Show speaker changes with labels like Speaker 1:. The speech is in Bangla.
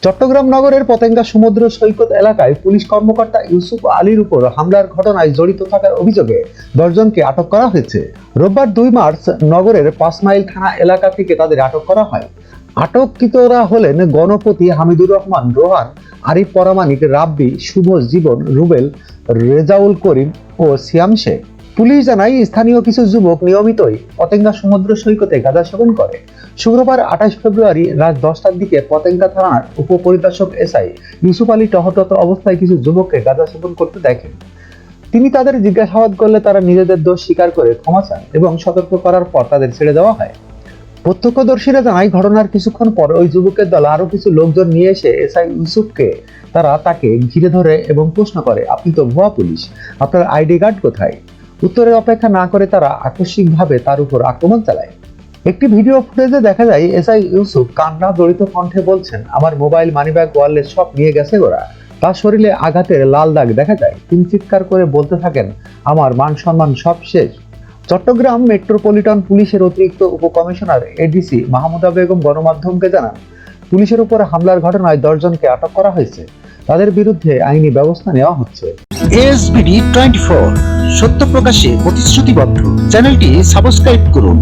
Speaker 1: চট্টগ্রাম নগরের পতেঙ্গা সমুদ্র সৈকত এলাকায় পুলিশ কর্মকর্তা ইউসুফ আলীর উপর হামলার ঘটনায় জড়িত থাকার অভিযোগে 10 জনকে আটক করা হয়েছে। রোববার 2 মার্চ নগরের 5 মাইল থানা এলাকা থেকে তাদের আটক করা হয়। আটককৃতরা হলেন গণপতি, হামিদুর রহমান, রোহান, আরিফ পরামানিক, রাব্বি, শুভ, জীবন, রুবেল, রেজাউল করিম ও সিয়াম শেখ। পুলিশ জানায়, স্থানীয় কিছু যুবক নিয়মিতই পতেঙ্গা সমুদ্র সৈকতে গাঁজা সেবন করে। শুক্রবার 28 ফেব্রুয়ারি রাত 10টার দিকে পতেঙ্গা থানার উপপরিদর্শক এসআই ইউসুফ আলী টহলরত অবস্থায় কিছু যুবককে গাঁজা সেবন করতে দেখেন। তিনি তাদের জিজ্ঞাসাবাদ করলে তারা নিজেদের দোষ স্বীকার করে ক্ষমা চান এবং সতর্ক করার পর তাদের ছেড়ে দেওয়া হয়। প্রত্যক্ষদর্শীরা জানায়, ঘটনার কিছুক্ষণ পর ওই যুবকের দল আরো কিছু লোকজন নিয়ে এসে এসআই ইউসুফকে তাকে ঘিরে ধরে এবং প্রশ্ন করে, আপনি তো ভুয়া পুলিশ, আপনার আইডি কার্ড কোথায়? উত্তরের অপেক্ষা না করে তারা আকস্মিকভাবে তার উপর আক্রমণ চালায়। একটি ভিডিও ফুটেজে দেখা যায়, এসআই ইউসুফ কান্না জড়িত কণ্ঠে বলছেন, আমার মোবাইল, মানিব্যাগ, ওয়ালেট সব নিয়ে গেছে ওরা। তার শরীরে আঘাতের লাল দাগ দেখা যায়। তিনি চিৎকার করে বলতে থাকেন, আমার মান সম্মান সব শেষ। চট্টগ্রাম মেট্রোপলিটন পুলিশের অতিরিক্ত উপকমিশনার এডিসি মাহমুদা বেগম গণমাধ্যমকে জানান, পুলিশের উপর হামলার ঘটনায় 10 জনকে আটক করা হয়েছে। তাদের বিরুদ্ধে আইনি ব্যবস্থা নেওয়া হচ্ছে।
Speaker 2: এসবিডি 24 সত্য প্রকাশে প্রতিশ্রুতিবদ্ধ। চ্যানেলটি সাবস্ক্রাইব করুন।